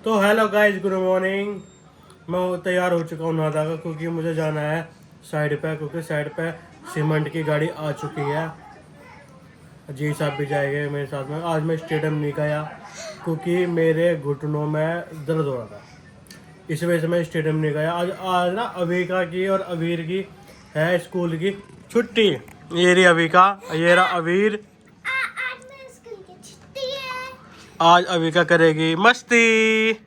तो hello guys, good morning. मैं तैयार हो चुका हूँ नहा धोकर, क्योंकि मुझे जाना है साइड पे, क्योंकि साइड पे सीमेंट की गाड़ी आ चुकी है। जी साहब भी जाएंगे मेरे साथ में। आज मैं स्टेडियम नहीं गया क्योंकि मेरे घुटनों में दर्द हो रहा था, इस वजह से मैं स्टेडियम नहीं गया। आज आज ना अविका की और अवीर की है स्कूल की छुट्टी। ये रही अविका, ये रहा अवीर। आज मेरे स्कूल की छुट्टी है। आज अविका करेगी मस्ती,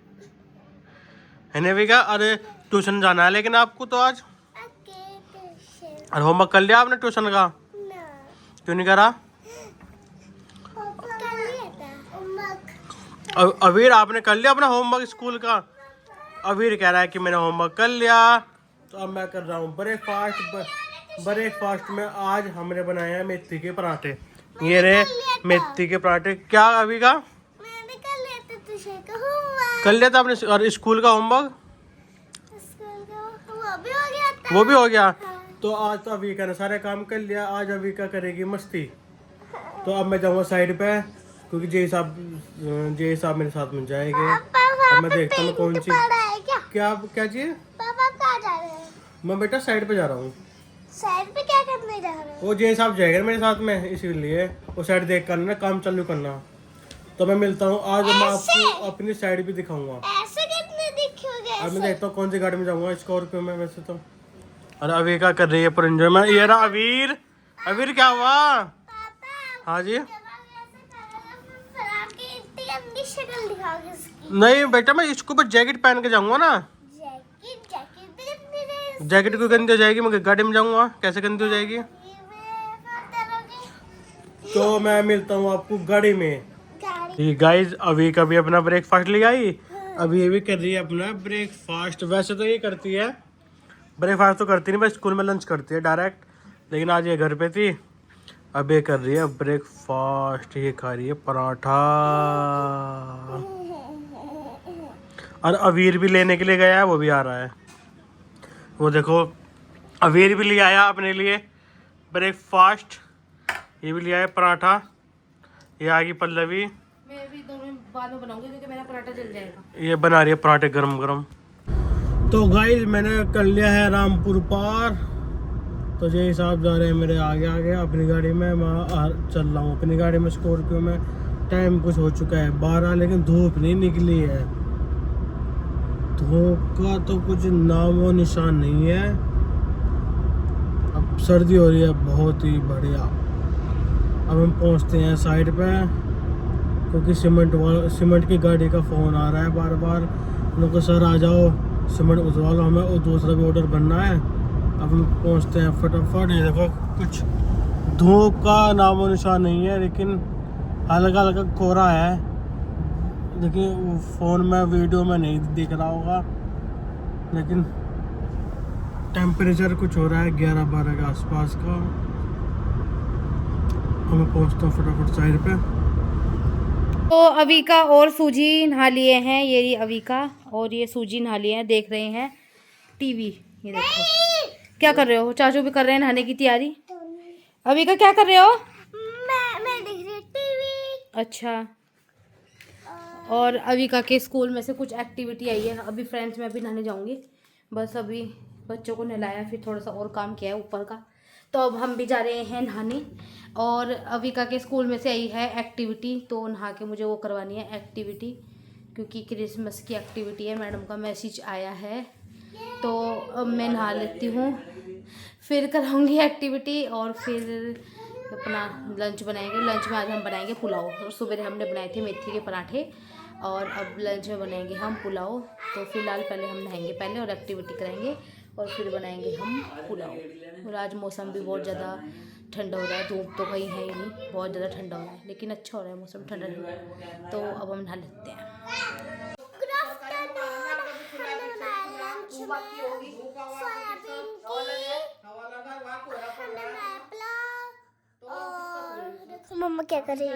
है ना अविका? अरे ट्यूशन जाना है लेकिन आपको तो आज। ओके ट्यूशन और होमवर्क कर लिया आपने ट्यूशन का? ना क्यों नहीं करा? कर लिया था होमवर्क। अवीर आपने कर लिया अपना होमवर्क स्कूल का? अवीर कह रहा है कि मैंने होमवर्क कर लिया। तो अब मैं कर रहा हूँ ब्रेकफास्ट। ब्रेकफास्ट में आज हमने बनाया है मेथी के पराठे। ये रहे मेथी के पराठे। क्या अभी का मैंने कर लिया था ट्यूशन का होमवर्क। कर लिया था आपने? और स्कूल का होमवर्क स्कूल का वो भी हो गया था। वो भी हो गया। हाँ। तो आज तो अविका ने सारे काम कर लिया। आज अविका करेगी मस्ती। तो अब मैं जाऊँगा साइड पे, क्योंकि जय साहब मेरे साथ में जाएंगे। अब मैं देखता हूँ कौन सी क्या क्या चाहिए। पापा कहाँ जा रहे हैं? मैं बेटा साइड पे जा रहा हूँ। साइड पे क्या करने जा रहे हैं? वो जय साहब जाएगा मेरे साथ में, इसीलिए वो साइड देख कर ना काम चालू करना। तो मैं मिलता हूँ आज। मैं आपको अपनी साइड भी दिखाऊंगा। ऐसे कितने दिखोगे? अब मैं देखता हूँ कौन सी गाड़ी में जाऊंगा। स्कॉर्पियो में वैसे तो। अरे अभी क्या कर रही है पर एंजॉय में? ये रहा अवीर। अवीर क्या हुआ? पापा हाँ जी। जब आप ऐसे करोगे फिर आपकी इतनी गंदी शक्ल दिखाओगे इसकी। नहीं बेटा, मैं इसको बस जैकेट पहन के जाऊंगा ना। जैकेट जैकेट भी गंदी रहेगी। जैकेट क्यों गंदी हो जाएगी? मैं गाड़ी में जाऊंगा, कैसे गंदी हो जाएगी? तो मैं मिलता हूँ आपको गाड़ी में। गाइस अभी कभी अपना ब्रेकफास्ट ले आई। अभी ये भी कर रही है अपना ब्रेकफास्ट। वैसे तो ये करती है ब्रेकफास्ट, तो करती नहीं, बस स्कूल में लंच करती है डायरेक्ट। लेकिन आज ये घर पे थी। अब ये कर रही है ब्रेकफास्ट। ये खा रही है पराठा। और अवीर भी लेने के लिए गया है, वो भी आ रहा है। वो देखो अवीर भी ले आया अपने लिए ब्रेकफास्ट। ये भी ले आया पराठा। ये आ गई पल्लवी। मैं भी दोनों बाद में बनाऊंगी क्योंकि मेरा पराठा जल जाएगा। ये बना रही है पराठे गरम गरम। तो गाइस मैंने कर लिया है रामपुर पार। तो जय साहब जा रहे हैं मेरे आगे आगे अपनी गाड़ी में। मैं चल रहा हूँ अपनी गाड़ी में, स्कॉर्पियो में। टाइम कुछ हो चुका है 12, लेकिन धूप नहीं निकली है। धूप का तो कुछ नामो निशान नहीं है। अब सर्दी हो रही है बहुत ही बढ़िया। अब हम पहुँचते हैं साइड पे, क्योंकि सीमेंट की गाड़ी का फ़ोन आ रहा है बार बार। उनको सर आ जाओ, सीमेंट उतरवा लो हमें, और दूसरा भी ऑर्डर बनना है। अब हम पहुंचते हैं फटाफट। ये देखो कुछ धूप का नामो निशान नहीं है, लेकिन हल्का हल्का कोहरा है। देखिए वो फ़ोन में वीडियो में नहीं दिख रहा होगा, लेकिन टेम्परेचर कुछ हो रहा है 11-12 के आसपास का। हम पहुंचते हैं फटाफट साइड पे। तो अविका और सूजी नहा लिए हैं। ये रही अविका और ये सूजी नहा लिए हैं, देख रहे हैं टीवी। ये देखो क्या कर रहे हो? चाचू भी कर रहे हैं नहाने की तैयारी। अविका क्या कर रहे हो? मैं देख रही टीवी। अच्छा। और अविका के स्कूल में से कुछ एक्टिविटी आई है। अभी फ्रेंड्स में अभी नहाने जाऊंगी। बस अभी बच्चों को नहलाया, फिर थोड़ा सा और काम किया है ऊपर का। तो अब हम भी जा रहे हैं नहाने। और अविका के स्कूल में से आई है एक्टिविटी, तो नहा के मुझे वो करवानी है एक्टिविटी, क्योंकि क्रिसमस की एक्टिविटी है। मैडम का मैसेज आया है, तो अब मैं नहा लेती हूँ, फिर कराऊंगी एक्टिविटी। और फिर अपना लंच बनाएंगे। लंच में आज हम बनाएंगे पुलाव। और सुबह हमने बनाए थे मेथी के पराठे, और अब लंच में बनाएंगे हम पुलाव। तो फिलहाल पहले हम नहाएंगे पहले और एक्टिविटी करेंगे, और फिर बनाएंगे हम पुलाव। और आज मौसम भी बहुत ज़्यादा ठंडा हो रहा है। धूप तो कहीं है ही नहीं, बहुत ज़्यादा ठंडा हो रहा है, लेकिन अच्छा हो रहा है मौसम, ठंडा ठंडा। तो अब हम नहा लेते हैं। मम्मा क्या कर रही है?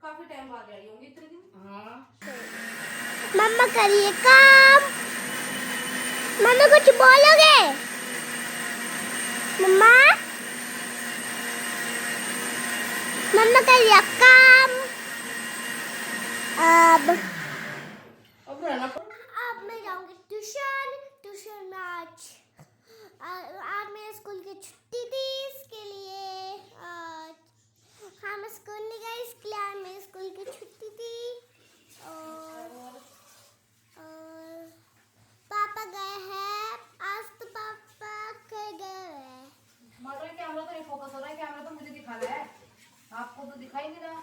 काफी टाइम बाद आई होंगी इतने दिन। मम्मा करिए काम। मम्मा कुछ बोलोगे? मम्मा मम्मा करिए काम। अब में आज मेरे स्कूल की छुट्टी थी, इसके लिए हाँ मैं स्कूल नहीं गई, इसके लिए आज मेरे स्कूल की छुट्टी थी। और पापा गए हैं, आज तो पापा कहीं गए हैं। मतलब कैमरा तो नहीं फोकस हो रहा है, कैमरा तो मुझे दिखा रहा है, आपको तो दिखाई नहीं रहा।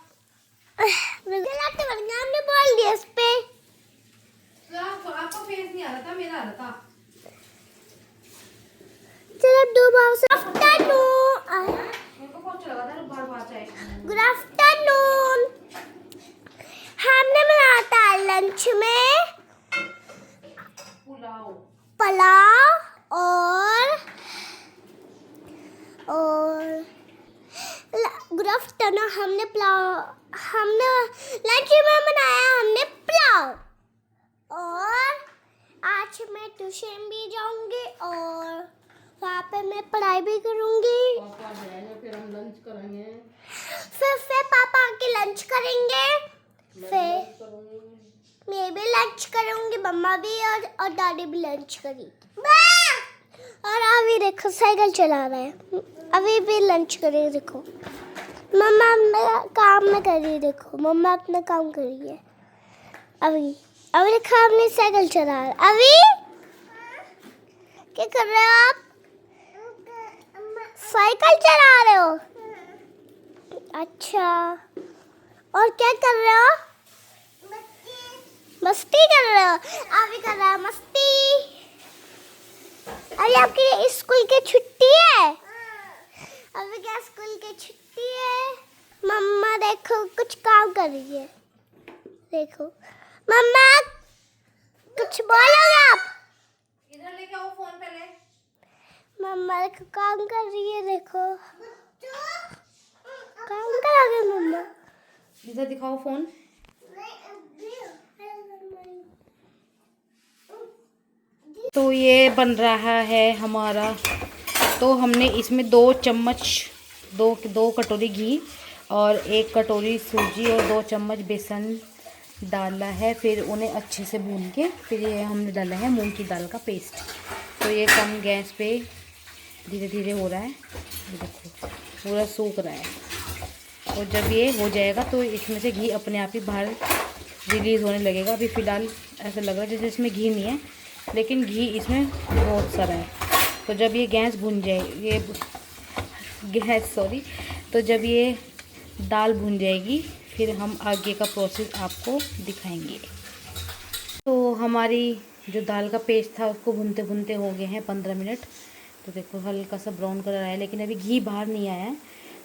हमने बोल दिया इस पे। आपका फेस नहीं आ रहा था, मेरा आ रहा था। चलो दो बार से आफ्टरनून। मेरे को बहुत अच्छा लगा था बार-बार चाय। Good afternoon. हमने बनाया था लंच में पुलाव और गुड आफ्टरनून। हमने लंच में बनाया हमने पुलाव। और आज मैं ट्यूशन भी जाऊंगी और वहाँ पे मैं पढ़ाई भी करूंगी। पापा जाएंगे फिर हम लंच करेंगे। फिर पापा आके लंच करेंगे, फिर मैं भी लंच करूंगी, मम्मा भी और दादी भी लंच करेगी। और अभी देखो साइकिल चला रहा है, अभी भी लंच करेगी। देखो मम्मा अपना काम में कर रही है, देखो मम्मा अपना काम कर रही है। अभी देखो अपनी साइकिल चला रहा है। अभी क्या कर रहे हो आप? साइकिल चला रहे हो? अच्छा, और क्या कर रहे हो? मस्ती कर रहे हो? अभी कर रहा है मस्ती। अभी आपकी स्कूल की छुट्टी है? अभी क्या स्कूल की छुट्टी है? मम्मा देखो कुछ काम कर रही है, देखो मम्मा कुछ बोलोगे आप? इधर लेके आओ फोन पहले। मम्मा देखो काम कर रही है, देखो काम करोगे मम्मा? इधर दिखाओ फोन। तो ये बन रहा है हमारा, तो हमने इसमें 2 चम्मच दो कटोरी घी और 1 कटोरी सूजी और 2 चम्मच बेसन डाला है। फिर उन्हें अच्छे से भून के फिर ये हमने डाला है मूंग की दाल का पेस्ट। तो ये कम गैस पे धीरे धीरे हो रहा है, ये देखो पूरा सूख रहा है। और जब ये हो जाएगा तो इसमें से घी अपने आप ही बाहर रिलीज़ होने लगेगा। अभी फ़िलहाल ऐसा लग रहा है जैसे इसमें घी नहीं है, लेकिन घी इसमें बहुत सारा है। तो जब ये गैस भुन जाए तो जब ये दाल भुन जाएगी फिर हम आगे का प्रोसेस आपको दिखाएंगे। तो हमारी जो दाल का पेस्ट था उसको भुनते भुनते हो गए हैं 15 मिनट। तो देखो हल्का सा ब्राउन कलर आया, लेकिन अभी घी बाहर नहीं आया है।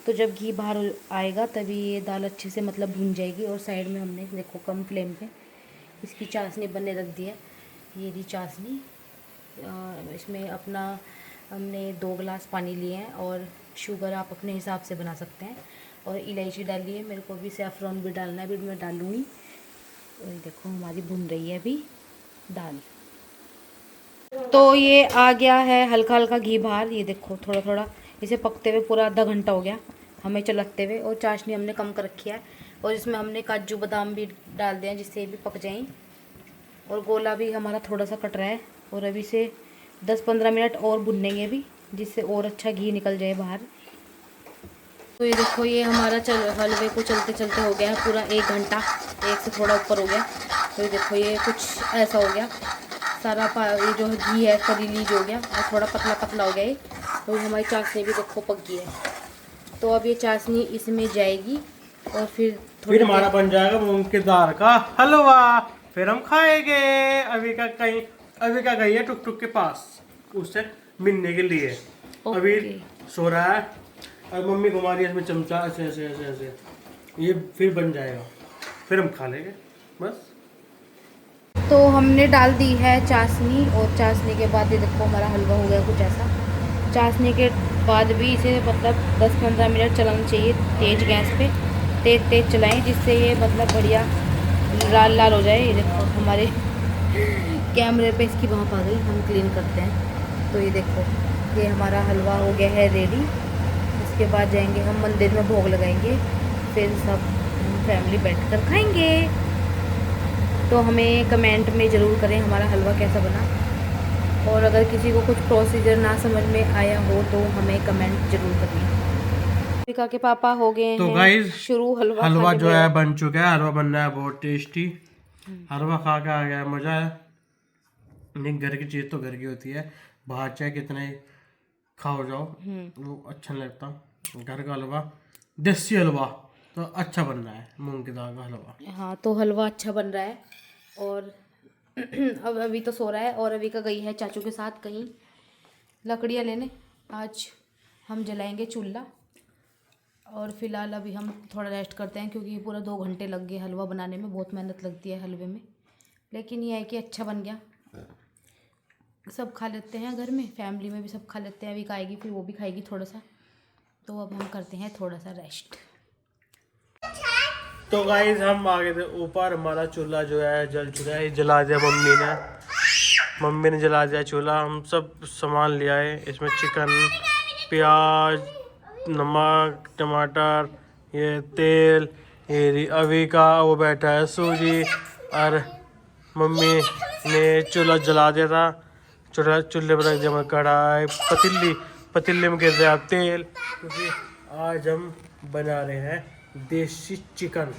तो जब घी बाहर आएगा तभी ये दाल अच्छे से मतलब भुन जाएगी। और साइड में हमने देखो कम फ्लेम पे इसकी चाशनी बनने रख दी है। ये रही चाशनी, इसमें अपना हमने 2 गिलास पानी लिए हैं और शुगर आप अपने हिसाब से बना सकते हैं। और इलायची डाली है, मेरे को भी सैफ़रॉन भी डालना है, अभी मैं डालूँगी। और देखो हमारी भुन रही है अभी दाल। तो ये आ गया है हल्का हल्का घी बाहर, ये देखो थोड़ा थोड़ा इसे पकते हुए पूरा आधा घंटा हो गया हमें चलाते हुए। और चाशनी हमने कम कर रखी है और इसमें हमने काजू बादाम भी डाल दिए हैं जिससे ये भी पक जाएं। और गोला भी हमारा थोड़ा सा कट रहा है और अभी से 10-15 मिनट और भुनेंगे अभी, जिससे और अच्छा घी निकल जाए बाहर। तो ये देखो ये हमारा हलवे को चलते चलते हो गया है पूरा 1 घंटा, 1 से थोड़ा ऊपर हो गया। तो ये देखो ये कुछ ऐसा हो गया सारा ये जो घी है इसका रिलीज हो गया और थोड़ा पतला पतला हो गया ये। तो हमारी चाशनी भी देखो पक गई है। तो अब ये चाशनी इसमें जाएगी और फिर हमारा बन जाएगा मूंग की दाल का हलवा, फिर हम खाएंगे। अभी का गई है टुक टुक के पास उससे मिलने के लिए। अभी सो रहा है और मम्मी घुमा रही है इसमें चमचा ऐसे ऐसे ऐसे ऐसे, ये फिर बन जाएगा, फिर हम खा लेंगे बस। तो हमने डाल दी है चाशनी और चाशनी के बाद ये देखो हमारा हलवा हो गया कुछ ऐसा। चाशनी के बाद भी इसे मतलब 10-15 मिनट चलाना चाहिए तेज़ गैस पे, तेज़ चलाएं जिससे ये मतलब बढ़िया लाल लाल हो जाए। ये देखो हमारे कैमरे पे इसकी भाप आ गई, हम क्लीन करते हैं। तो ये देखो ये हमारा हलवा हो गया है रेडी। इसके बाद जाएंगे हम मंदिर में भोग लगाएंगे, फिर सब फैमिली बैठकर खाएंगे। तो हमें कमेंट में ज़रूर करें हमारा हलवा कैसा बना। और अगर किसी को कुछ प्रोसीजर ना समझ में आया हो तो हमें कमेंट जरूर करिए। अविका के पापा हो गए तो हैं गाइस शुरू हलवा हलवा खाने जो में। है बन चुका है। हलवा बन रहा है बहुत टेस्टी। हलवा खा के आ गया, मजा है। नहीं, घर की चीज तो घर की होती है, बाहर चाहे कितना ही खाओ जाओ वो अच्छा नहीं लगता। घर का हलवा, देसी हलवा तो अच्छा बन रहा है, मूंग की दाल का हलवा। हाँ, तो हलवा अच्छा बन रहा है। और अब अभी तो सो रहा है और अभी का गई है चाचू के साथ कहीं लकड़ियाँ लेने। आज हम जलाएंगे चूल्हा और फिलहाल अभी हम थोड़ा रेस्ट करते हैं क्योंकि पूरा 2 घंटे लग गए हलवा बनाने में। बहुत मेहनत लगती है हलवे में, लेकिन ये है कि अच्छा बन गया। सब खा लेते हैं घर में, फैमिली में भी सब खा लेते हैं। अभी खाएगी फिर वो भी खाएगी थोड़ा सा। तो अब हम करते हैं थोड़ा सा रेस्ट। तो गाइस हम आ गए थे ऊपर। हमारा चूल्हा जो है जल चुका है, जला दिया मम्मी ने जला दिया चूल्हा। हम सब सामान ले आए, इसमें चिकन, प्याज, नमक, टमाटर, ये तेल, ये अभी का वो बैठा है सूजी। और मम्मी ने चूल्हा जला दिया था। चूल्हे पर रख दिया कढ़ाई, पतीली में गिर दिया तेल, क्योंकि आज हम बना रहे हैं देसी चिकन।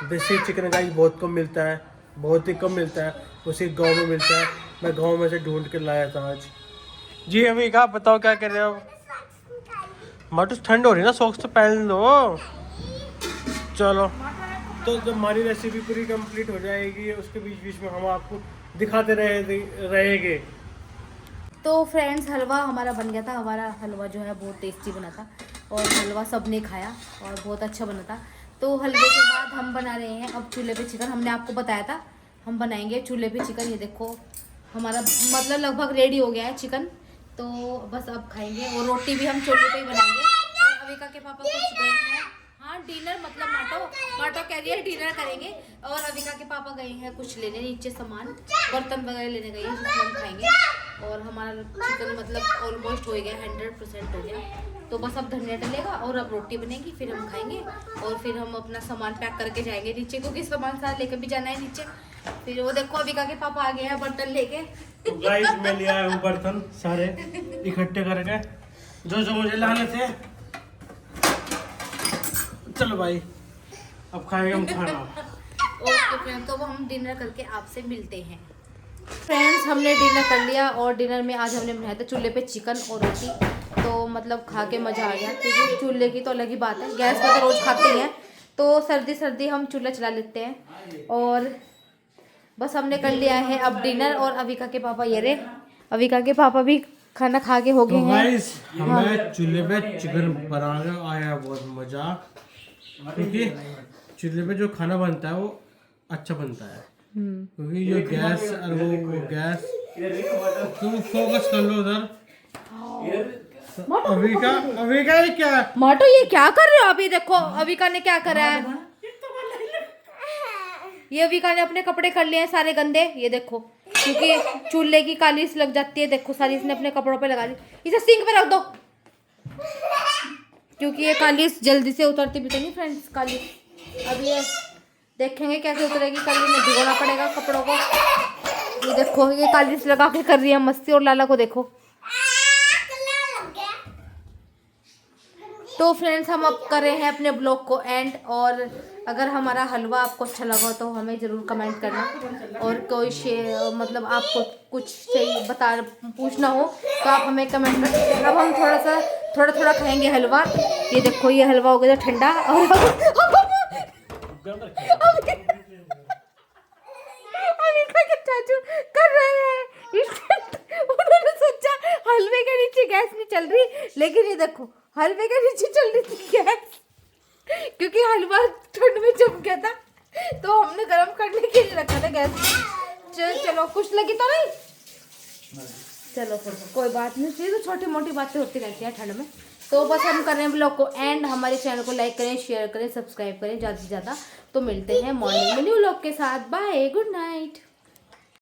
देसी चिकन गाइस बहुत कम मिलता है, बहुत ही कम मिलता है। उसी गांव में मिलता है। मैं गांव में से ढूंढ के लाया था आज। जी अभी कहा, बताओ क्या कर रहे हो? माटू ठंड हो रही है ना, सॉक्स तो पहन लो। चलो, तो जब हमारी रेसिपी पूरी कंप्लीट हो जाएगी उसके बीच बीच में हम आपको दिखाते रहेंगे। तो फ्रेंड्स, हलवा हमारा बन गया था। हमारा हलवा जो है बहुत टेस्टी बना था और हलवा सबने खाया और बहुत अच्छा बना था। तो हलवे के बाद हम बना रहे हैं अब चूल्हे पे चिकन। हमने आपको बताया था हम बनाएंगे चूल्हे पे चिकन। ये देखो हमारा मतलब लगभग रेडी हो गया है चिकन। तो बस अब खाएंगे और रोटी भी हम चूल्हे पे ही बनाएंगे। और अविका के पापा कुछ गए हैं, हाँ डिनर मतलब माटो कह रही है डिनर करेंगे। और अविका के पापा गए हैं कुछ लेने नीचे सामान, बर्तन वगैरह लेने गए हैं जिसमें हम खाएंगे। और हमारा चिकन मतलब ऑलमोस्ट हो गया, 100% हो गया। तो बस अब धनिया डलेगा और अब रोटी बनेगी, फिर हम खाएंगे और फिर हम अपना सामान पैक करके जाएंगे नीचे, क्योंकि सामान सारा लेकर भी जाना है नीचे। फिर वो देखो अविका के पापा आ गए हैं बर्तन लेके। तो गाइस मैं ले आया हूँ बर्तन सारे इकट्ठे करके, जो जो मुझे लाने थे। चलो भाई अब खाएंगे हम खाना। ओके फ्रेंड्स, तो हम डिनर करके आपसे मिलते हैं। फ्रेंड्स, हमने डिनर कर लिया और डिनर में आज हमने बनाया था चूल्हे पे चिकन और रोटी। तो मतलब खा के मज़ा आ गया, क्योंकि चूल्हे की तो अलग ही बात है। गैस पर तो रोज़ खाते ही हैं, तो सर्दी सर्दी हम चूल्हा चला लेते हैं। और बस हमने कर लिया है अब डिनर। और अविका के पापा ये रहे, अविका के पापा भी खाना खा के हो गए तो हैं। गाइस हमें चूल्हे पे चिकन बनाने आया बहुत मजा, क्योंकि चूल्हे पे जो खाना बनता है वो अच्छा बनता है। क्योंकि ये गैस और वो गैस, तुम फोकस कर लो उधर। अविका ये क्या है? माटो ये क्या कर रहे हो अभी? देखो अविका ने क्या करा है। ये अविका ने अपने कपड़े कर लिए हैं सारे गंदे, ये देखो, क्योंकि चूल्हे की कालीस लग जाती है। देखो सारी इसने अपने कपड़ों पे लगा ली। इसे सिंक पे रख दो, क्योंकि ये कालीस जल्दी से उतरती भी तो नहीं फ्रेंड्स कालीस। अब ये देखेंगे कैसे उतरेगी, कल में भिगोना पड़ेगा कपड़ों को। ये देखो ये कालीस लगा के कर रही है मस्ती, और लाला को देखो। तो फ्रेंड्स, हम अब कर रहे हैं अपने ब्लॉग को एंड। और अगर हमारा हलवा आपको अच्छा लगा तो हमें ज़रूर कमेंट करना। और कोई मतलब आपको कुछ सही पूछना हो तो आप हमें कमेंट में। अब हम थोड़ा थोड़ा खाएंगे हलवा। ये देखो ये हलवा हो गया ठंडा। और अविका के चाचू कर रहे हैं, उन्होंने सोचा हलवे के नीचे गैस नहीं चल रही, लेकिन ये देखो हलवे के नीचे चल रही थी गैस, क्योंकि हलवा ठंड में जम गया था। तो हमने गर्म करने के लिए रखा था गैस। चलो खुश लगी तो नहीं? चलो फिर कोई बात नहीं, फिर तो छोटी मोटी बातें होती रहती हैं ठंड में। तो बस हम कर रहे हैं ब्लॉग को एंड। हमारे चैनल को लाइक करें, शेयर करें, सब्सक्राइब करें ज़्यादा से ज़्यादा। तो मिलते हैं मॉर्निंग में न्यू व्लॉग के साथ। Bye, good night.